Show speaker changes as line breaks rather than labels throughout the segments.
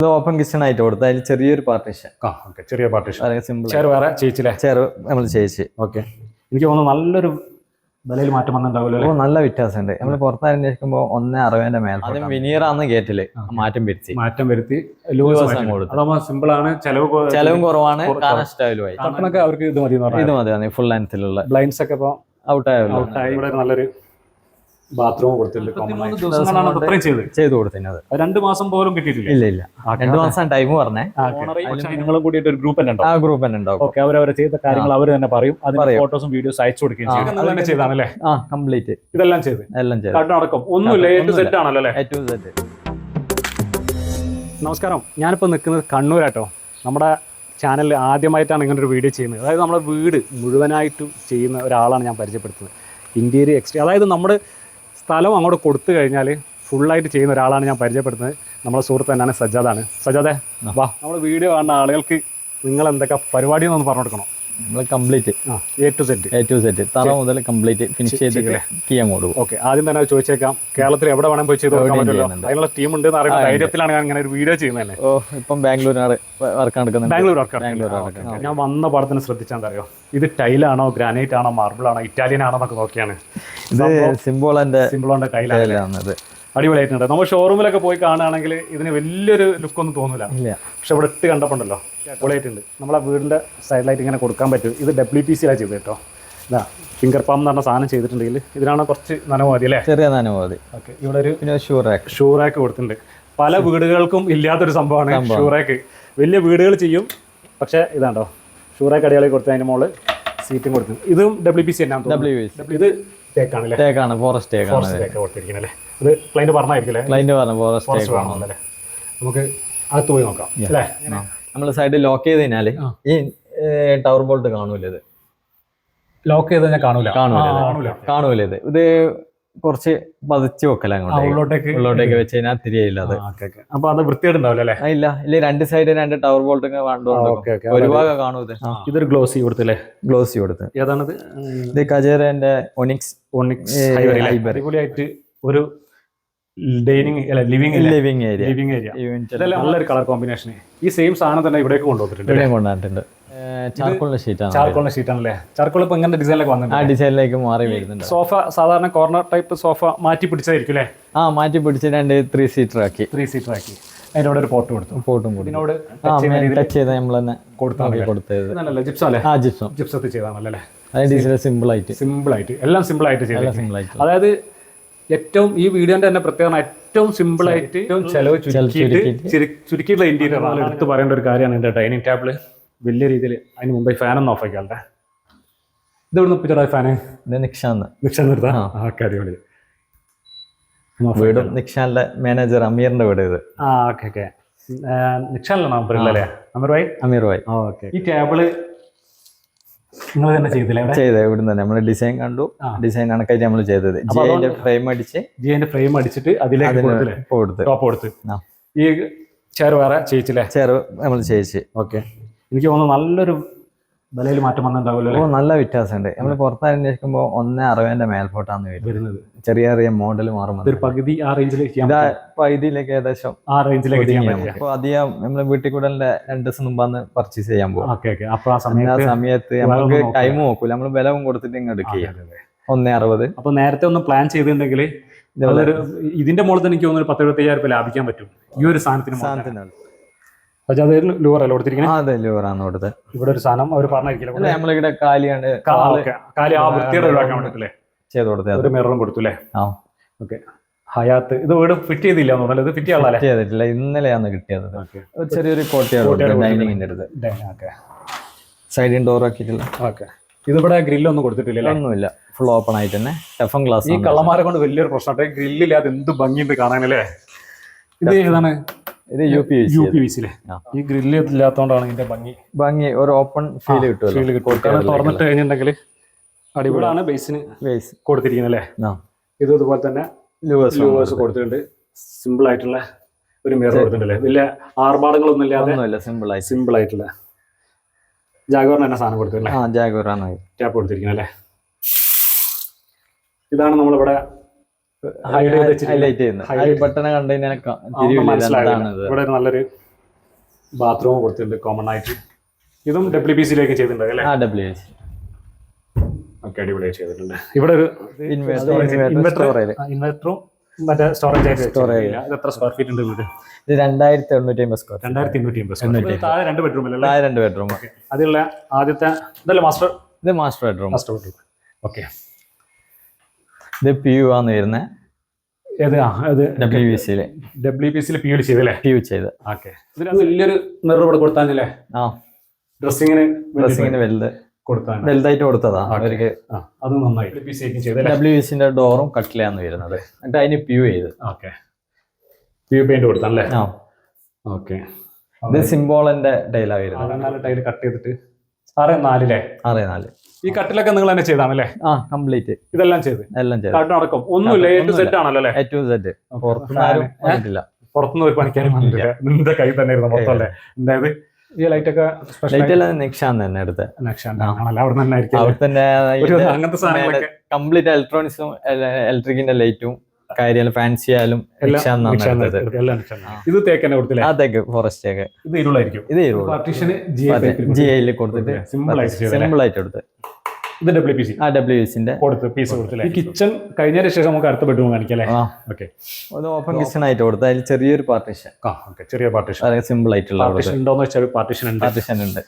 ഇത് open kitchen ആയിട്ട് കൊടുത്ത് അതിൽ ചെറിയൊരു പാർട്ടീഷൻ.
ചെറിയ പാർട്ടീഷൻ.
സിമ്പിൾ.
ചെയർ വേറെ ചേച്ചില്ലേ?
ചെയർ നമ്മൾ ചേച്ചി.
ഓക്കെ. എനിക്ക് തോന്നുന്നു നല്ലൊരു വിലയിൽ മാറ്റം വന്നിട്ടുണ്ടാവുമല്ലോ.
നല്ല വ്യത്യാസമുണ്ട്. നമ്മൾ പുറത്ത് അന്വേഷിക്കുമ്പോൾ 1.60 മേൽ. അതും വിനീറാന്ന് ഗേറ്റില് മാറ്റം വരുത്തി
സിമ്പിൾ ആണ്.
ചെലവും കുറവാണ്. സ്റ്റൈലുമായി
അവർക്ക് ഇത് മതി.
ഫുൾ ലെങ്ത്തിലുള്ള
ബ്ലൈൻഡ്സ് ഒക്കെ ഔട്ടായി. ഇവിടെ നല്ലൊരു ബാത്റൂം
ചെയ്തു കൊടുത്തത്
2 മാസം പോലും കിട്ടിയിട്ടില്ല.
ഇല്ല 2 മാസം ടൈം പറഞ്ഞേ.
നിങ്ങളും കൂടിയിട്ട് ഒരു ഗ്രൂപ്പ് തന്നെ
ആ ഗ്രൂപ്പ് തന്നെ ഉണ്ടാവും.
ഓക്കെ. അവരവരെ ചെയ്ത കാര്യങ്ങൾ അവർ തന്നെ പറയും. അതിന്റെ ഫോട്ടോസും വീഡിയോസ് അയച്ചു കൊടുക്കുകയും ചെയ്താണല്ലേ?
കംപ്ലീറ്റ്
ഇതെല്ലാം ചെയ്ത് നടക്കും. ഒന്നുമില്ല, A to Z ആണല്ലോ അല്ലേ?
A to Z.
നമസ്കാരം. ഞാനിപ്പോൾ നിൽക്കുന്നത് കണ്ണൂരാട്ടോ. നമ്മുടെ ചാനലിൽ ആദ്യമായിട്ടാണ് ഇങ്ങനെ ഒരു വീഡിയോ ചെയ്യുന്നത്. അതായത് നമ്മുടെ വീട് മുഴുവനായിട്ടും ചെയ്യുന്ന ഒരാളാണ് ഞാൻ പരിചയപ്പെടുത്തുന്നത്. ഇന്റീരിയർ എക്സ്റ്റീരിയർ, അതായത് നമ്മുടെ സ്ഥലം അങ്ങോട്ട് കൊടുത്തു കഴിഞ്ഞാൽ ഫുള്ളായിട്ട് ചെയ്യുന്ന ഒരാളാണ് ഞാൻ പരിചയപ്പെടുത്തുന്നത്. നമ്മളെ സുഹൃത്ത് തന്നെയാണ് സജ്ജാദാണ്. സജ്ജാദേ, വാ. നമ്മുടെ വീഡിയോ കാണുന്ന ആളുകൾക്ക് നിങ്ങൾ എന്തൊക്കെ പരിപാടിയെന്നൊന്ന് പറഞ്ഞു കൊടുക്കണം.
നമ്മൾ കംപ്ലീറ്റ്
A to Z
തറ മുതൽ കംപ്ലീറ്റ് ഫിനിഷ് ചെയ്തിട്ട് ചെയ്യാൻ കൊടുക്കും.
ഓക്കെ. ആദ്യം തന്നെ ചോദിച്ചേക്കാം, കേരളത്തിൽ എവിടെ വേണം പോയി ചെയ്ത് കൊടുക്കാൻ പറ്റുമല്ലോ? അതിനുള്ള ടീം ഉണ്ട് എന്ന് അറിയുന്ന ധൈര്യത്തിലാണ് ഞാൻ ഇങ്ങനെ ഒരു വീഡിയോ ചെയ്യുന്നത് തന്നെ.
ഇപ്പം ബാംഗ്ലൂരിനാണ് വർക്ക് നടക്കുന്നത്.
ബാംഗ്ലൂർ. ഞാൻ വന്ന പാടത്തിന് ശ്രദ്ധിച്ചാൽ എന്താ അറിയോ, ഇത് ടൈലാണോ, ഗ്രാനൈറ്റ് ആണോ, മാർബിൾ ആണോ, ഇറ്റാലിയൻ ആണോ എന്നൊക്കെ നോക്കിയാണ്.
ഇത് സിംബോളന്റെ
ടൈലാണ്. അടിപൊളിയായിട്ടുണ്ട്. നമ്മൾ ഷോറൂമിലൊക്കെ പോയി കാണുകയാണെങ്കിൽ ഇതിന് വലിയൊരു ലുക്കൊന്നും തോന്നില്ല. പക്ഷെ ഇവിടെ ഇട്ട് കണ്ടപ്പോണ്ടല്ലോ പൊളിയായിട്ടുണ്ട്. നമ്മളെ വീടിൻ്റെ സൈഡിലായിട്ട് ഇങ്ങനെ കൊടുക്കാൻ പറ്റും. ഇത് WPC ചെയ്ത് കേട്ടോ. ഇതാ ഫിംഗർ പാം എന്ന് പറഞ്ഞ സാധനം ചെയ്തിട്ടുണ്ടെങ്കിൽ ഇതിനാണ് കുറച്ച് നനവ് മതി അല്ലേ?
ചെറിയ നനവ് മതി.
ഓക്കെ. ഇവിടെ ഒരു
ഷൂ
റാക്ക് കൊടുത്തിട്ടുണ്ട്. പല വീടുകൾക്കും ഇല്ലാത്തൊരു സംഭവമാണ് ഷൂ റാക്ക്. വലിയ വീടുകൾ ചെയ്യും, പക്ഷേ ഇതാണ്ടോ ഷൂ റാക്ക് അടിയാളി കൊടുത്ത് അതിൻ്റെ മുകളിൽ സീറ്റും കൊടുത്തു. ഇതും WPC തന്നെയാണ്. ഇത് തേക്കാണല്ലേ?
തേക്കാണ്. ഫോറസ്റ്റ് തേക്ക്
കൊടുത്തിരിക്കുന്നത്. ഇത് ക്ലൈന്റ് പറഞ്ഞായിരിക്കും ഫോറസ്റ്റ്. നമുക്ക് അകത്ത് പോയി നോക്കാം അല്ലേ?
നമ്മൾ സൈഡിൽ ലോക്ക് ചെയ്ത് കഴിഞ്ഞാല് ഈ ടവർ ബോൾട്ട് കാണൂല. ഇത്
ലോക്ക് ചെയ്ത് കഴിഞ്ഞാൽ
കാണൂല. ഇത് കുറച്ച് പതിച്ച് വെക്കല ഉള്ളോട്ടേക്ക് വെച്ച് കഴിഞ്ഞാൽ തിരിയില്ല. അത്
അപ്പൊ അത് വൃത്തിയായിട്ടുണ്ടാവില്ല അല്ലേ?
ഇല്ല 2 സൈഡ് 2 ടവർ ബോൾട്ട് ഒരു ഭാഗം കാണൂ.
ഇതൊരു ഗ്ലോസി കൊടുത്തല്ലേ?
ഗ്ലോസി കൊടുത്ത്.
ഏതാണിത്?
ഇത് കജേരന്റെ ഒണിക്സ്
അടിപൊളിയായിട്ട് ഒരു ലിവിംഗ് ഏരിയ. നല്ലൊരു കളർ കോമ്പിനേഷൻ. ഈ സെയിം സാധനം തന്നെ ഇവിടേക്ക് കൊണ്ടുവന്നിട്ടുണ്ട്. ചാർക്കോളിന്റെ ഷീറ്റാണല്ലേ? ചാർക്കോൾ ഇപ്പൊ ഇങ്ങനെ ഡിസൈനിലേക്ക് വന്നിട്ടുണ്ട്.
ആ ഡിസൈനിലേക്ക് മാറി വരുന്നുണ്ട്.
സോഫ സാധാരണ കോർണർ ടൈപ്പ് സോഫ മാറ്റി പിടിച്ചതായിരിക്കും അല്ലേ?
മാറ്റി പിടിച്ച് 3 സീറ്റർ ആക്കി.
അതിനോട് ഒരു പോട്ട് കൊടുത്തു.
പോട്ടും ഇതിനോട് ടച്ച് ചെയ്ത് നമ്മൾ തന്നെ കൊടുത്തത്.
ജിപ്സം അല്ലേ? ജിപ്സത്തിൽ ചെയ്താണല്ലേ? സിമ്പിൾ ആയിട്ട് എല്ലാം സിമ്പിൾ ആയിട്ട് ചെയ്തു. അതായത് ഏറ്റവും ഈ വീഡിയോന്റെ തന്നെ പ്രത്യേകത ഏറ്റവും സിമ്പിൾ ആയിട്ട് ഏറ്റവും ചെലവ് ചുരുക്കിയിട്ടുള്ള ഇന്റീരിയർ എടുത്ത് പറയേണ്ട ഒരു കാര്യമാണ്. എന്റെ ഡൈനിങ് ടേബിള് വലിയ രീതിയിൽ. അതിന് മുമ്പ് ഫാനൊന്നും ഓഫ് ആക്കിയാലേ. ഇത് ഇവിടെ ഒപ്പിച്ചടാ ഫാന്? നിക്ഷാൻ നിർത്താം. അടിപൊളി.
വീടും നിക്ഷാനിലെ മാനേജർ അമീറിന്റെ വീട് ഇത്.
ഓക്കെ. നിക്ഷാനിലാണ് അമീർ ഭായ്. ഈ ടേബിള് നിങ്ങൾ തന്നെ ചെയ്തത്?
ഇവിടെ തന്നെ നമ്മൾ ഡിസൈൻ കണ്ടു. ഡിസൈൻ കണക്കായിട്ട് നമ്മൾ ചെയ്തത്. ജിഐന്റെ
ഫ്രെയിം അടിച്ചിട്ട് അതിലേക്ക് കൊടുത്ത്. ഈ ചെയർ വേറെ ചേച്ചില്ലേ?
ചെയർ നമ്മൾ ചേച്ചി.
ഓക്കെ. എനിക്ക് തോന്നുന്നു നല്ലൊരു വിലയിൽ മാറ്റം വന്നിട്ടുണ്ടാവുമല്ലോ.
നല്ല വ്യത്യാസമുണ്ട്. നമ്മൾ പുറത്ത് അന്വേഷിക്കുമ്പോൾ 1.60 മേൽപോട്ടാണ് വരുന്നത്. ചെറിയ മോഡൽ മാറുമ്പോൾ
പകുതി ആ റേഞ്ചിലേക്ക്
പകുതിയിലേക്ക് ഏകദേശം
ആ റേഞ്ചിലേക്ക്.
അപ്പോൾ അധികം നമ്മള് വീട്ടിൽ കൂടെ 2 ദിവസം മുമ്പാന്ന് പർച്ചേസ് ചെയ്യാൻ പോകും.
അപ്പൊ ആ
സമയത്ത് നമുക്ക് ടൈം നോക്കൂല. നമ്മൾ വിലവും കൊടുത്തിട്ട് ഇങ്ങ് എടുക്കുക. 1.60.
അപ്പൊ നേരത്തെ ഒന്ന് പ്ലാൻ ചെയ്തിട്ടുണ്ടെങ്കിൽ ഇതിന്റെ മുകളിൽ തന്നെ എനിക്ക് തോന്നുന്നു 10-25,000 രൂപ ലാഭിക്കാൻ പറ്റും ഈ ഒരു സാധനത്തിന്. ഇവിടെ ഒരു സാധനം അവർ പറഞ്ഞിരിക്കില്ല.
നമ്മളിവിടെ കാലിയാണ്
ഒരു മിററും കൊടുത്തു അല്ലേ? ഓക്കെ. ഹയാത്ത് ഇത് വീട് ഫിറ്റ് ചെയ്തില്ല തോന്നുന്നു. ഇത് ഫിറ്റ്
ചെയ്തിട്ടില്ല. ഇന്നലെയാണ് കിട്ടിയത്. ചെറിയൊരു കോട്ടയാണ് സൈഡിൽ ഡോർ ആക്കിയിട്ടില്ല.
ഓക്കെ. ഇതിവിടെ ഗ്രില്ലൊന്നും കൊടുത്തിട്ടില്ല?
ഒന്നുമില്ല. ഫുൾ ഓപ്പൺ ആയിട്ട് തന്നെ ടഫൻ ഗ്ലാസ്.
ഈ കള്ളന്മാരെ കൊണ്ട് വലിയൊരു പ്രശ്നമായിട്ട് ഗ്രില്ലില്ലാതെ എന്ത് ഭംഗിയുണ്ട് കാണാനല്ലേ? ഇത് ഏതാണ്?
ഇത് UPVC.
ഈ ഗ്രില്ല് ഇല്ലാത്തതുകൊണ്ടാണ് ഇതിന്റെ ഭംഗി
ഒരു ഓപ്പൺ ഫീൽ കിട്ടും.
തുറന്നിട്ട് കഴിഞ്ഞിട്ടുണ്ടെങ്കിൽ അടിപൊളിയാണ്. ബേസ് കൊടുത്തിരിക്കുന്നത് അല്ലേ? ഇത് ഇതുപോലെ തന്നെ ലൂവേഴ്സ് കൊടുത്തിട്ടുണ്ട്. സിമ്പിൾ ആയിട്ടുള്ള ഒരു മിറർ കൊടുത്തിട്ടുണ്ടല്ലേ? വലിയ ആർഭാടങ്ങളൊന്നും ഇല്ലാതെ സിമ്പിൾ ആയിട്ടുള്ള ജാഗോറിന് തന്നെ സാധനം കൊടുത്തിട്ടില്ലേ?
ജാഗോറാണ്
ടാപ്പ് കൊടുത്തിരിക്കുന്നത് അല്ലേ? ഇതാണ് നമ്മളിവിടെ ഹൈലൈറ്റ് ചെയ്യുന്നത്.
ബട്ടൺ കണ്ടു കഴിഞ്ഞാൽ
ഇവിടെ നല്ലൊരു ബാത്റൂം കൊടുത്തിട്ടുണ്ട് കോമൺ ആയിട്ട്. ഇതും WPC-യിലേക്ക് ചെയ്തിട്ടുണ്ട് അല്ലേ?
WPC.
ഓക്കെ, അടിപൊളിയായി ചെയ്തിട്ടുണ്ട്. ഇവിടെ ഒരു ഇൻവെർട്ടറും മറ്റേ സ്റ്റോറേജ് ആയിട്ട്. ഇത് എത്ര സ്ക്വയർ ഫീറ്റ് ഉണ്ട് വീട്?
ഇത് 2850 സ്ക്വയർ.
2850. താഴെ 2 ബെഡ്റൂം അല്ലേ?
താഴെ 2 ബെഡ്റൂം.
അതിലുള്ള ആദ്യത്തെ ഇതല്ലേ മാസ്റ്റർ?
ഇത് മാസ്റ്റർ ബെഡ്റൂം.
ഓക്കെ.
ഇത് PU ആണ് വരുന്നത്.
WPC-യിൽ PU ചെയ്തല്ലേ?
PU ചെയ്ത്.
ഓക്കെ. ഇതിനകത്ത് വലിയൊരു മിറർ ഇവിടെ കൊടുത്താലേ? ഡ്രസ്സിങ്ങിന്
വലുതായിട്ട് കൊടുത്തതാ അവർക്ക്.
അത് നന്നായി.
WPC-ന്റെ ഡോറും കട്ടിലാണ് വരുന്നത്. എന്നിട്ട് അതിന് PU ചെയ്ത്.
PU പെയിന്റ് കൊടുത്തല്ലേ? ഓക്കെ.
ഇത് സിംബോളിന്റെ ടൈലാ വരുന്നത്.
ടൈൽ കട്ട് ചെയ്തിട്ട് 6x4.
6x4.
ഈ കട്ടിലൊക്കെ നിങ്ങൾ തന്നെ ചെയ്താണല്ലേ?
കംപ്ലീറ്റ്
ഇതെല്ലാം ചെയ്ത്.
നടക്കും.
ഒന്നുമില്ല, A to Z ആണല്ലോ അല്ലേ?
A to Z.
പുറത്തുനിന്ന് ഒരു പണിക്കാരും നിന്റെ കൈ തന്നെ ഇരുന്നു മൊത്തം അല്ലേ? അതായത് ഈ ലൈറ്റ് ഒക്കെ
നെക്സാൻ തന്നെ എടുത്ത്.
അവിടെ തന്നെ അങ്ങനത്തെ സാധനങ്ങളൊക്കെ
കംപ്ലീറ്റ് ഇലക്ട്രോണിക്സും ഇലക്ട്രിക്കിന്റെ ലൈറ്റും കാര്യമായാലും ഫാൻസി ആയാലും
ഇത് തേക്കന്നെ കൊടുത്തില്ലേ?
തേക്ക് ഫോറസ്റ്റ് തേക്ക്.
ഇത് ഇരുളായിരിക്കും.
ഇത് GI കൊടുത്തിട്ട് സിമ്പിൾ ആയിട്ട് കൊടുത്ത്.
ഇത് WPC-ന്റെ പീസ് കൊടുത്തില്ലേ? ഈ കിച്ചൺ കഴിഞ്ഞതിന് ശേഷം നമുക്ക് അടുത്ത ബെഡ്റൂം കാണിക്കല്ലേ? ഓക്കെ.
ഓപ്പൺ കിച്ചൺ ആയിട്ട് കൊടുത്ത് അതിൽ ചെറിയൊരു പാർട്ടീഷൻ.
ചെറിയ പാർട്ടീഷൻ
സിമ്പിൾ ആയിട്ടുള്ള
ഉണ്ടോന്ന് വെച്ചാൽ പാർട്ടീഷൻ ഉണ്ട്.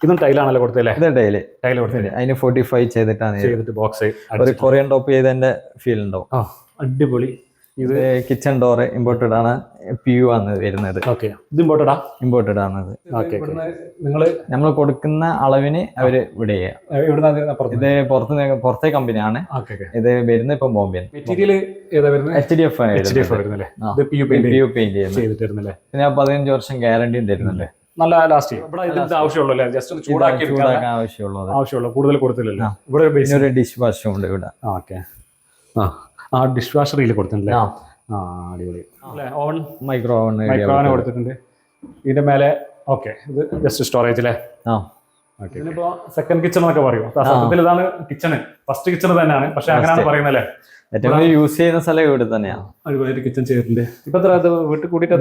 ഇതും ടൈലാണല്ലോ കൊടുത്തല്ലേ?
ഇത് ടൈല് കൊടുത്തില്ല. അതിന് 45 ചെയ്തിട്ട്
ബോക്സ്
ഒരു കൊറിയൻ ടോപ്പ് ചെയ്തതിന്റെ ഫീൽ ഉണ്ടാവും.
അടിപൊളി.
ഇത് കിച്ചൺ ഡോർ ഇമ്പോർട്ടഡ് ആണ്. PU ആണ് വരുന്നത്.
ഇത് ഇമ്പോർട്ടഡ്
ആണത്.
നമ്മൾ
കൊടുക്കുന്ന അളവിന് അവര് ഇവിടെ ഇത് പുറത്തെ കമ്പനിയാണ്. ഇത് വരുന്നത് ഇപ്പൊ ബോംബെ. HDF PU പെയിന്റ് ചെയ്യുന്നത്. പിന്നെ 15 വർഷം ഗ്യാരണ്ടിയും തരുന്നുണ്ട്.
നല്ല ലാസ്റ്റ് ആവശ്യമുള്ളൂ. കൂടുതൽ കൊടുത്തില്ലല്ലോ. ഇവിടെ
ഒരു ഡിഷ് വാഷും ഉണ്ട് ഇവിടെ.
ഡിഷ് വാഷർ കൊടുത്തിട്ടുണ്ടല്ലേ? അടിപൊളി. ഓവൻ
മൈക്രോ ഓവൻ
കൊടുത്തിട്ടുണ്ട്. ഇതിന്റെ മേലെ ഇത് ജസ്റ്റ് സ്റ്റോറേജ് അല്ലേ? ഇതിനിപ്പോ സെക്കൻഡ് കിച്ചൺ എന്നൊക്കെ പറയും. സത്യത്തിൽ ഇതാണ് കിച്ചണ്. ഫസ്റ്റ് കിച്ചൺ തന്നെയാണ്, പക്ഷെ അങ്ങനെയാണ് പറയുന്നല്ലേ?
ഏറ്റവും യൂസ് ചെയ്യുന്ന സ്ഥലം ഇവിടെ തന്നെയാണ്.
അടിപൊളിയായിട്ട് കിച്ചൺ ചെയ്തിട്ടുണ്ട്. ഇപ്പൊ വീട്ടിൽ കൂടിയിട്ട്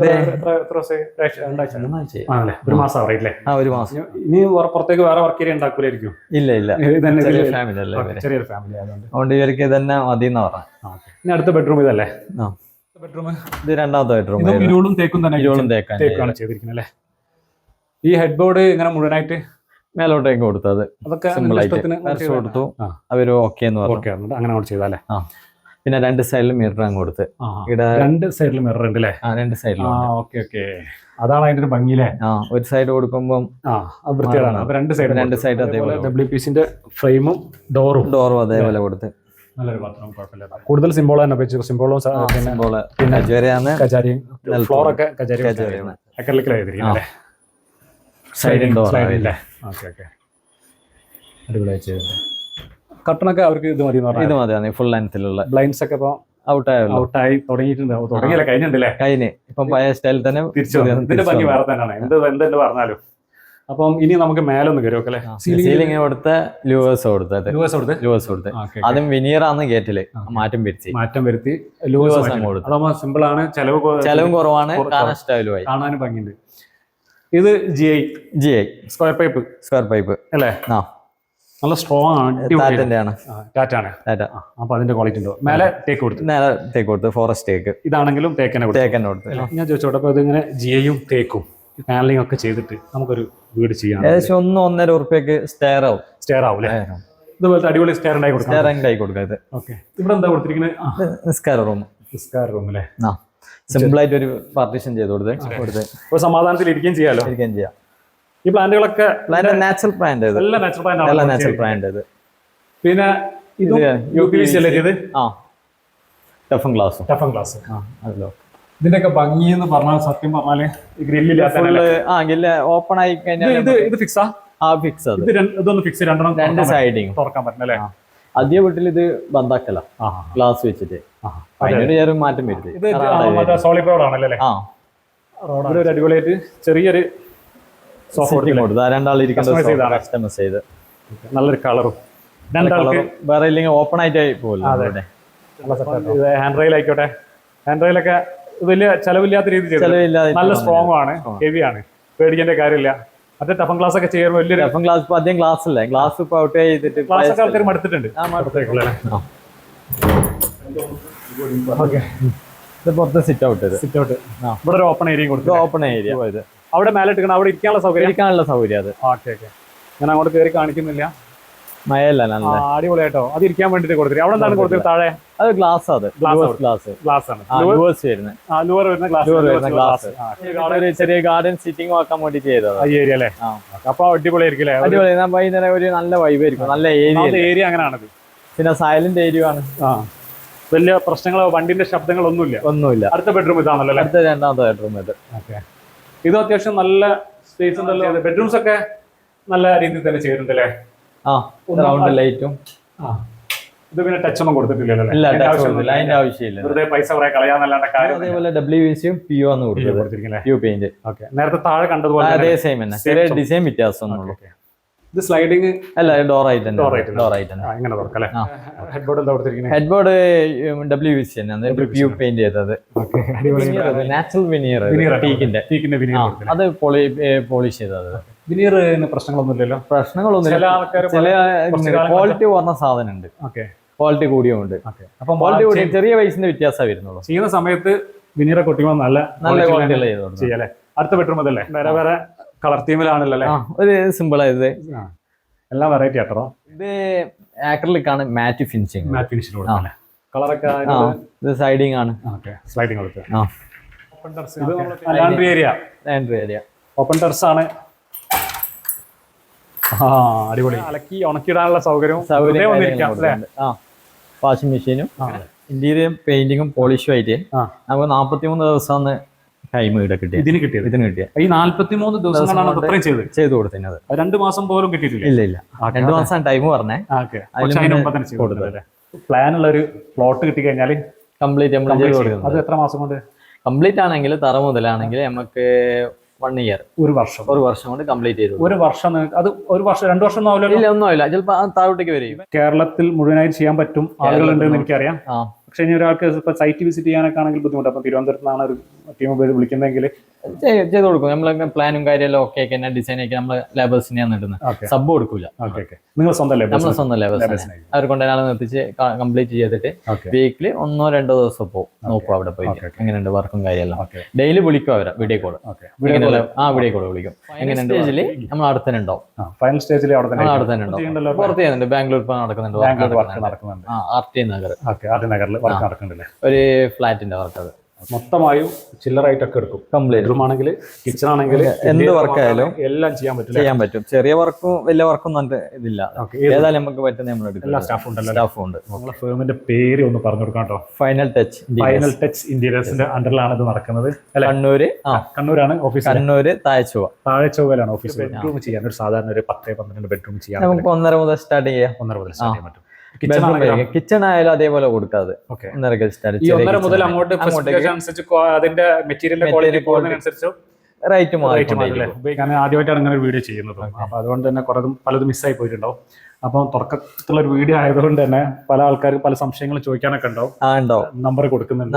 ഒരു മാസം ആവറിയില്ലേ?
ഒരു മാസം.
ഇനി പുറത്തേക്ക് വേറെ വർക്ക് ഏരിയ ഉണ്ടാക്കൂലായിരിക്കും?
ഇല്ല.
ചെറിയൊരു
ഫാമിലി
ഫാമിലി
അതുകൊണ്ട് ഇവർക്ക് തന്നെ മതി എന്ന് പറഞ്ഞു.
ഇനി അടുത്ത ബെഡ്റൂം ഇതല്ലേ?
ബെഡ്റൂം ഇത് രണ്ടാമത്തെ ബെഡ്റൂം.
ഇരുളും തേക്കും തേക്കാണ് ചെയ്തിരിക്കുന്നത് അല്ലേ? ഈ ഹെഡ് ബോർഡ് ഇങ്ങനെ മുഴുവനായിട്ട്
മേലോട്ടേക്ക് കൊടുത്തത്. അതൊക്കെ കൊടുത്തു. അവര് ഓക്കെ എന്ന് പറഞ്ഞു.
അങ്ങനെ ചെയ്താലേ?
പിന്നെ 2 സൈഡിലും മിറർ അങ്ങ് കൊടുത്ത്.
ഇവിടെ 2 സൈഡിലും മിറർ ഉണ്ട് അല്ലേ?
2 സൈഡിലും.
അതാണ് അതിന്റെ ഒരു ഭംഗിയിലെ.
ഒരു സൈഡ് കൊടുക്കുമ്പോൾ
വൃത്തിയാണ്. 2 സൈഡ്
അതേപോലെ
WPC-ന്റെ ഫ്രെയിമും ഡോറും
അതേപോലെ കൊടുത്ത്.
നല്ലൊരു ബാത്റൂം, കുഴപ്പമില്ല. കൂടുതൽ സിംബോൾ തന്നെ സിംബോളും ഫ്ലോറൊക്കെ അക്രിലിക്കിലായിരിക്കും. അടിപൊളിയായി ചെയ്തിട്ടുണ്ട്. കട്ടണൊക്കെ അവർക്ക് ഇത് മതി.
ഇത് മതി. ഫുൾ ലെങ്ത്തിലുള്ള
ബ്ലൈൻഡ്സ് ഒക്കെ ഇപ്പൊ ഔട്ടായി തുടങ്ങിയിട്ടുണ്ട്. തുടങ്ങിയല്ലേ? കഴിഞ്ഞിട്ടുണ്ടല്ലേ?
ഇപ്പം പഴയ സ്റ്റൈലിൽ തന്നെ
തിരിച്ചു. ഇതിന്റെ ഭംഗി വേറെ തന്നെയാണ്, എന്തെന്ന് പറഞ്ഞാലും. അപ്പം ഇനി നമുക്ക് മേലൊന്ന് കയറി നോക്കല്ലേ?
സീലിംഗ് കൊടുത്ത ലൂവേഴ്സ് കൊടുത്ത് അതും വിനീറാന്ന് ഗേറ്റില് മാറ്റം വരുത്തി ലൂവേഴ്സ്
അതാകുമ്പോ സിമ്പിൾ ആണ്,
ചെലവും കുറവാണ്,
കാണാനും ഭംഗിയുണ്ട്. ഇത് GI സ്ക്വയർ പൈപ്പ് അല്ലേ? നല്ല സ്ട്രോങ് ആണ്. ടാറ്റാണ്. അപ്പൊ അതിന്റെ ക്വാളിറ്റി ഉണ്ടോ? മേലെ തേക്ക് കൊടുത്ത് ഫോറസ്റ്റ് തേക്ക്. ഇതാണെങ്കിലും തേക്കന്നെ കൊടുത്ത്. ഞാൻ ചോദിച്ചോട്ടെ, അപ്പൊ ഇതിങ്ങനെ GI-യും തേക്കും പാനലിംഗ് ഒക്കെ ചെയ്തിട്ട് നമുക്കൊരു വീട് ചെയ്യാം.
ഏകദേശം 1-1.5 ഉറുപ്പ്യക്ക് സ്റ്റെയർ ആവും
ഇതുപോലത്തെ അടിപൊളി സ്റ്റെയർ ഉണ്ടായി കൊടുക്കാം. ഇവിടെ എന്താ കൊടുത്തിരിക്കുന്നത്?
നിസ്കാര റൂം
അല്ലേ?
സിമ്പിൾ ആയിട്ട് ഒരു പാർട്ടീഷൻ ചെയ്ത് കൊടുത്ത്
സമാധാനത്തിൽ ഇരിക്കുകയും ചെയ്യാം. ഈ പ്ലാന്റുകളൊക്കെ
നാച്ചുറൽ പ്ലാന്റ്, നാച്ചുറൽ പ്ലാന്റ്.
പിന്നെ ടഫൻ ഗ്ലാസ്. ഇതിന്റെയൊക്കെ ഭംഗി എന്ന് പറഞ്ഞാൽ സത്യം പറഞ്ഞാല്
ഓപ്പൺ ആയി കഴിഞ്ഞാൽ
ഇത് ഫിക്സാ? ഇതൊന്ന് ഫിക്സ്,
2 സൈഡിങ്
തുറക്കാൻ പറ്റില്ല.
അതേ വീട്ടിൽ ഇത് ബന്ധാക്കല ഗ്ലാസ് വെച്ചിട്ട് അതിനൊരു മാറ്റം വരുത്തി.
സോളിഡ് റോഡ് ആണല്ലേ? ഒരു അടിപൊളിയായിട്ട് ചെറിയൊരു സോഫ കൊടുത്ത് 2 ആൾ കസ്റ്റമൈസ് ചെയ്ത് നല്ലൊരു കളറും
വേറെ ഇല്ലെങ്കിൽ ഓപ്പൺ ആയിട്ട് പോലും.
ഹാൻഡ് റെയിൽ ആയിക്കോട്ടെ, ഹാൻഡ് റെയിലൊക്കെ വലിയ ചെലവില്ലാത്ത രീതിയിൽ നല്ല സ്ട്രോങ് ആണ്, ഹെവി ആണ്. പേടിക്കേണ്ട കാര്യമില്ല. മറ്റേ ടഫൻ ക്ലാസ് ഒക്കെ ചെയ്യാൻ വലിയൊരു
ടഫൻ ക്ലാസ് ഇപ്പൊ അധികം ക്ലാസ് അല്ലേ, ക്ലാസ് ഇപ്പൊ ഔട്ട് ചെയ്തിട്ട്
ക്ലാസ് ഒക്കെ ആൾക്കാർ മടുത്തിട്ടുണ്ട്.
ഇത് പുറത്ത് സിറ്റ് ഔട്ട്
സിറ്റ് ഔട്ട് ഇവിടെ ഒരു ഓപ്പൺ ഏരിയ കൊടുത്തു.
ഓപ്പൺ ഏരിയ
അവിടെ മേലെ ഇട്ടിക്കണം, അവിടെ ഇരിക്കാനുള്ള
സൗകര്യം അത്.
ഓക്കെ ഓക്കെ, ഞാൻ അങ്ങോട്ട് കയറി കാണിക്കുന്നില്ല.
മഴയല്ല നല്ല
അടിപൊളിയായിട്ടോ. അത് ഇരിക്കാൻ വേണ്ടിട്ട് കൊടുത്തിട്ട് അവിടെ എന്താണ് കൊടുത്തത് താഴെ?
അത് ഗ്ലാസ്, അത് ഗ്ലാസ് ആണ്. ഒരു ചെറിയ ഗാർഡൻ സിറ്റിംഗ് ആക്കാൻ വേണ്ടി ചെയ്തത്
ഈ ഏരിയ അല്ലേ. അപ്പൊ അടിപൊളിയായിരിക്കും.
അടിപൊളി, വൈകുന്നേരം ഒരു നല്ല വൈബ് ആയിരിക്കും. നല്ല
ഏരിയ അങ്ങനെയാണത്.
പിന്നെ സൈലന്റ് ഏരിയ ആണ്.
വലിയ പ്രശ്നങ്ങളോ വണ്ടിന്റെ ശബ്ദങ്ങളൊന്നുമില്ല. അടുത്ത ബെഡ്റൂം ഇതാണല്ലോ.
അടുത്ത രണ്ടാമത്തെ ബെഡ്റൂം ഇത്.
ഇത് അത്യാവശ്യം നല്ല സ്പേസ് ഉണ്ടല്ലോ. ബെഡ്റൂംസ് ഒക്കെ നല്ല രീതിയിൽ തന്നെ ചെയ്തിട്ടുണ്ട് അല്ലേ.
റൗണ്ട് ലൈറ്റും.
ഇത് പിന്നെ ടച്ച് ഒന്നും കൊടുത്തിട്ടില്ലല്ലോ.
അതിന്റെ ആവശ്യമില്ല,
വെറുതെ പൈസ കുറെ കളയാന്നല്ലാണ്ട് കാര്യം.
അതേപോലെ WVC യും PU ആണ് കൊടുത്തിരിക്കുന്നത്. PU paint.
നേരത്തെ താഴെ കണ്ടതുപോലെ
അതേ സെയിം തന്നെ, ചെറിയ ഡിസൈൻ വ്യത്യാസം.
ഇത് സ്ലൈഡിങ്
അല്ല, ഡോർ ആയിട്ട്
ഇങ്ങനെ തുറക്കല്ലേ. ഹെഡ് ബോർഡ് എന്താ കൊടുത്തിരിക്കുന്നത്?
ഹെഡ് ബോർഡ് WVC തന്നെ, PU പെയിന്റ് ചെയ്തത്. നാച്ചുറൽ വിനീർ, ടീക്കിന്റെ അത് പോളിഷ് ചെയ്തത്.
വിനീറിന് പ്രശ്നങ്ങളൊന്നുമില്ലല്ലോ.
ചില ക്വാളിറ്റി പറഞ്ഞ സാധനം ഉണ്ട്, ക്വാളിറ്റി കൂടിയുണ്ട്. അപ്പം ക്വാളിറ്റി കൂടി ചെറിയ പൈസന്റെ വ്യത്യാസം വരുന്നുള്ളൂ.
ചെയ്യുന്ന സമയത്ത് വിനീറെ കൊട്ടിക്കുമ്പോൾ നല്ല
ക്വാളിറ്റി
ചെയ്യാല്ലേ. അടുത്ത ബെഡ്റൂം അതല്ലേ, വേറെ വേറെ കളർ തീമിലാണല്ലേ.
ഒരു സിമ്പിൾ ആയത്,
എല്ലാം വെറൈറ്റി ആട്ടോ.
ഇത് ആക്രിലിക് ആണ്, മാറ്റ് ഫിനിഷിംഗ്.
കളറൊക്കെ
ഇത് സൈഡിങ് ആണ്.
സ്ലൈഡിങ് ഏരിയ, ഓപ്പൺ ടെറസ് ആണ്. അടിപൊളി. അലക്കി ഉണക്കിയിടാനുള്ള സൗകര്യവും
വാഷിംഗ് മെഷീനും ഇന്റീരിയർ പെയിന്റിങ്ങും പോളിഷും ആയിട്ട് നമുക്ക് 43 ദിവസമാണ് ടൈം കിട്ടിയത്. ഇതിന് കിട്ടിയ ഈ 43 ദിവസങ്ങളാണ് ചെയ്ത് കൊടുത്തത്. 2 മാസം പോലും കിട്ടിയിട്ടില്ല. ഇല്ല 2 മാസം ടൈം പറഞ്ഞേ.
പ്ലാൻ ഉള്ള ഒരു പ്ലോട്ട് കിട്ടി കഴിഞ്ഞാൽ
കംപ്ലീറ്റ് നമ്മൾ ചെയ്ത് കൊടുക്കുന്നത്.
അത് എത്ര മാസം കൊണ്ട്
കംപ്ലീറ്റ് ആണെങ്കിൽ, തറ മുതലാണെങ്കിൽ നമുക്ക് 1 ഇയർ, ഒരു വർഷം കൊണ്ട് കംപ്ലീറ്റ് ചെയ്തു.
ഒരു വർഷം അത് 1 വർഷം 2 വർഷം
ഒന്നും ആവില്ല. ചിലപ്പോ താഴോട്ടേക്ക് വരും.
കേരളത്തിൽ മുഴുവനായി ചെയ്യാൻ പറ്റും ആളുകളുണ്ടെന്ന് എനിക്കറിയാം. പക്ഷെ ഇനി ഒരാൾക്ക് ഇപ്പൊ സൈറ്റ് വിസിറ്റ് ചെയ്യാനൊക്കെ ആണെങ്കിൽ ബുദ്ധിമുട്ട്. അപ്പൊ തിരുവനന്തപുരത്ത് നിന്നാണ് ഒരു ടീം വിളിക്കുന്നതെങ്കിൽ
ചെയ്ത് കൊടുക്കും. നമ്മളെ പ്ലാനും കാര്യമെല്ലാം ഓക്കെ ഒക്കെ ഡിസൈൻ ഒക്കെ നമ്മൾ ലേബേഴ്സിനെയാണ് ഇടുന്നത്. സബ് കൊടുക്കൂല.
നിങ്ങൾ സ്വന്തം
ലേബേഴ്സ് അവർ കൊണ്ടുവരാളെ നിർത്തിച്ച് കംപ്ലീറ്റ് ചെയ്തിട്ട് വീക്കിലി 1-2 ദിവസം പോകും, നോക്കും അവിടെ പോയിട്ട് എങ്ങനെയുണ്ട് വർക്കും കാര്യമെല്ലാം. ഡെയിലി വിളിക്കും അവരെ, വീഡിയോ കോൾ വിളിക്കും. എങ്ങനെ സ്റ്റേജില് നമ്മൾ അവിടെ തന്നെ ഉണ്ടാവും.
ഫൈനൽ സ്റ്റേജിൽ അവിടെ തന്നെ
ഉണ്ടാവും. പുറത്ത് ചെയ്യുന്നുണ്ട്, ബാംഗ്ലൂർ നടക്കുന്നുണ്ട്. RT നഗറിൽ ഒരു ഫ്ലാറ്റിന്റെ വർക്ക്. അത്
മൊത്തമായും ചില്ലറായിട്ടൊക്കെ എടുക്കും. കംപ്ലീറ്റ് റൂം ആണെങ്കിൽ, കിച്ചൺ ആണെങ്കിൽ,
എന്ത് വർക്കായാലും
എല്ലാം ചെയ്യാൻ പറ്റും.
ചെറിയ വർക്കും വലിയ വർക്കും ഇതില്ല. ഏതായാലും നമുക്ക് പറ്റുന്ന നമ്മൾ എടുക്കും.
എല്ലാ സ്റ്റാഫും ഉണ്ട്. നമ്മളെ ഫേമിന്റെ പേര് ഒന്ന് പറഞ്ഞു കൊടുക്കാം കേട്ടോ.
ഫൈനൽ
ടച്ച് ഇന്റീരിയേഴ്സിന്റെ അണ്ടറിലാണ് ഇത് നടക്കുന്നത്. കണ്ണൂരാണ് ഓഫീസ്.
കണ്ണൂര്
താഴെച്ചൊവ്വയിലാണ് ഓഫീസ്. ബെഡ്റൂം ചെയ്യാൻ ഒരു സാധാരണ ഒരു 10-12 ബെഡ്റൂം ചെയ്യാൻ
നമുക്ക് 1.5 മുതൽ സ്റ്റാർട്ട് ചെയ്യാം.
1.5 മുതൽ സ്റ്റാർട്ട് ചെയ്യാൻ പറ്റും.
കിച്ചൺ ആയാലും അതേപോലെ കൊടുക്കാതെ
1.5 മുതൽ അങ്ങോട്ട് അതിന്റെ മെറ്റീരിയലിന്റെ ക്വാളിറ്റി
റേറ്റ്
ഞാൻ ആദ്യമായിട്ടാണ് ഇങ്ങനെ ഒരു വീഡിയോ ചെയ്യുന്നത്. അപ്പൊ അതുകൊണ്ട് തന്നെ പലതും മിസ്സായി പോയിട്ടുണ്ടാവും. അപ്പം തുടക്കത്തിലുള്ള ഒരു വീഡിയോ ആയതുകൊണ്ട് തന്നെ പല ആൾക്കാർക്ക് പല സംശയങ്ങൾ ചോദിക്കാനൊക്കെ ഉണ്ടാവും. നമ്പർ കൊടുക്കുന്നുണ്ട്.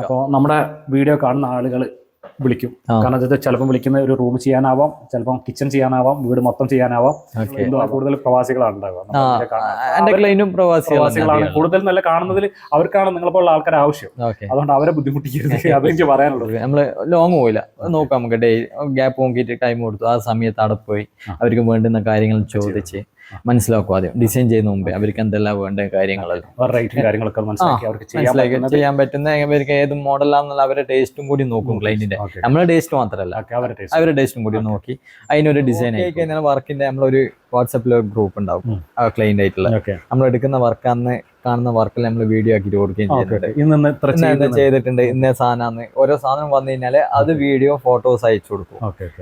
അപ്പോൾ നമ്മുടെ വീഡിയോ കാണുന്ന ആളുകൾ വിളിക്കും. കാരണം അത് ചിലപ്പോൾ വിളിക്കുന്ന ഒരു റൂം ചെയ്യാനാവാം, ചിലപ്പം കിച്ചൺ ചെയ്യാനാവാം, വീട് മൊത്തം ചെയ്യാനാവാം. കൂടുതൽ പ്രവാസികളാണ് പ്രവാസികളാണ് കൂടുതൽ. നല്ല കാണുന്നതിൽ അവർക്കാണ് നിങ്ങളെപ്പോലുള്ള ആൾക്കാർ ആവശ്യം. അതുകൊണ്ട് അവരെ ബുദ്ധിമുട്ടിക്കരുത്, അതെനിക്ക് പറയാനുള്ളത്.
നമ്മള് ലോങ് പോയില്ല, നോക്കാം. നമുക്ക് ഡേ ഗ്യാപ്പ് നോക്കിയിട്ട് ടൈം കൊടുത്തു. ആ സമയത്ത് അവിടെ പോയി അവർക്ക് വേണ്ടുന്ന കാര്യങ്ങൾ ചോദിച്ച് മനസ്സിലാക്കും. ആദ്യം ഡിസൈൻ ചെയ്യുന്ന മുമ്പേ അവർക്ക് എന്തെല്ലാം വേണ്ട കാര്യങ്ങളൊക്കെ മനസ്സിലാക്കി ചെയ്യാൻ പറ്റുന്ന അവർക്ക് ഏത് മോഡലാണെന്നുള്ള അവരുടെ ടേസ്റ്റും കൂടി നോക്കും. ക്ലൈന്റിന്റെ നമ്മളെ ടേസ്റ്റ് മാത്രമല്ല, അവരുടെ ടേസ്റ്റും കൂടി നോക്കി അതിനൊരു ഡിസൈൻ ആയി വർക്കിന്റെ നമ്മളൊരു വാട്സാപ്പിൽ ഒരു ഗ്രൂപ്പ് ഉണ്ടാവും ക്ലൈന്റ് ആയിട്ടുള്ള. നമ്മൾ എടുക്കുന്ന വർക്ക് അന്ന് കാണുന്ന വർക്കിൽ നമ്മൾ വീഡിയോ ആക്കിയിട്ട് കൊടുക്കുകയും ചെയ്തിട്ടുണ്ട്. ഇന്ന സാധനമാണ്, ഓരോ സാധനം വന്നു കഴിഞ്ഞാല് അത് വീഡിയോ ഫോട്ടോസ് അയച്ചു കൊടുക്കും.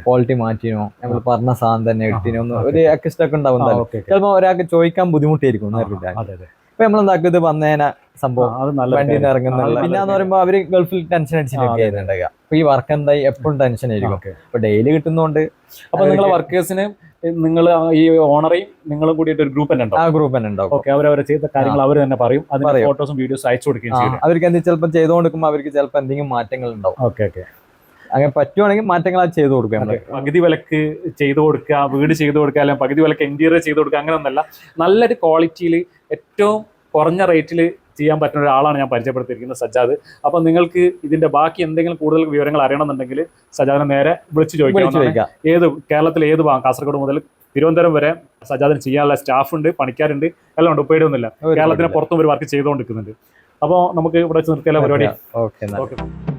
ക്വാളിറ്റി മാറ്റിനോ നമ്മൾ പറഞ്ഞ സാധനം തന്നെ എടുത്തിനോ ഒരു അക്സ്റ്റൊക്കെ ഉണ്ടാവും. ചിലപ്പോ ഒരാൾക്ക് ചോദിക്കാൻ ബുദ്ധിമുട്ടായിരിക്കും. ഇപ്പൊ നമ്മളെന്താക്കും, ഇത് വന്നേന സംഭവം വണ്ടിയിൽ നിന്ന് ഇറങ്ങുന്നില്ല. പിന്നെന്ന് പറയുമ്പോ അവര് ഗൾഫിൽ ടെൻഷൻ അടിച്ചിട്ടൊക്കെ ആയിരുന്നുണ്ടാകുക. അപ്പൊ ഈ വർക്ക് എന്തായി എപ്പോഴും ടെൻഷൻ ആയിരിക്കും. അപ്പൊ ഡെയിലി കിട്ടുന്നോണ്ട്
അപ്പൊ നിങ്ങളെ വർക്കേഴ്സിന് നിങ്ങൾ ഈ ഓണറേയും നിങ്ങളും കൂടിയിട്ട് ഒരു ഗ്രൂപ്പ് തന്നെ ഉണ്ടാവും. ഓക്കെ, അവരവരെ ചെയ്ത കാര്യങ്ങൾ അവർ തന്നെ പറയും. അതിന് ഫോട്ടോസും വീഡിയോസും അയച്ചു കൊടുക്കുകയും ചെയ്യും.
അവർക്ക് എന്തെങ്കിലും ചിലപ്പോൾ ചെയ്തുകൊണ്ടിരിക്കുമ്പോൾ അവർക്ക് ചിലപ്പോൾ എന്തെങ്കിലും മാറ്റങ്ങൾ ഉണ്ടാവും.
ഓക്കെ.
അങ്ങനെ പറ്റുവാണെങ്കിൽ മാറ്റങ്ങൾ അത് ചെയ്തു കൊടുക്കുക.
പകുതി വിലക്ക് ചെയ്തു കൊടുക്കുക, വീട് ചെയ്തു കൊടുക്കുക, അല്ലെങ്കിൽ പകുതി വിലക്ക് ഇന്റീരിയർ ചെയ്തു കൊടുക്കുക, അങ്ങനെയൊന്നല്ല. നല്ലൊരു ക്വാളിറ്റിയിൽ ഏറ്റവും കുറഞ്ഞ റേറ്റിൽ ചെയ്യാൻ പറ്റുന്ന ഒരാളാണ് ഞാൻ പരിചയപ്പെടുത്തിയിരിക്കുന്നത്, സജ്ജാദ്. അപ്പോൾ നിങ്ങൾക്ക് ഇതിന്റെ ബാക്കി എന്തെങ്കിലും കൂടുതൽ വിവരങ്ങൾ അറിയണമെന്നുണ്ടെങ്കിൽ സജ്ജാദിനെ നേരെ വിളിച്ച് ചോദിക്കാം. കേരളത്തിൽ ഏത് ഭാഗം, കാസർഗോഡ് മുതൽ തിരുവനന്തപുരം വരെ സജ്ജാദിന് ചെയ്യാനുള്ള സ്റ്റാഫ് ഉണ്ട്, പണിക്കാരുണ്ട്, എല്ലാം ഉണ്ട്. പേടിയൊന്നുമില്ല. കേരളത്തിന് പുറത്തും ഒരു വർക്ക് ചെയ്തുകൊണ്ടിരിക്കുന്നുണ്ട്. അപ്പോൾ നമുക്ക് ഇവിടെ വെച്ച് നിർത്തിയാലോ പരിപാടി?
ഓക്കെ.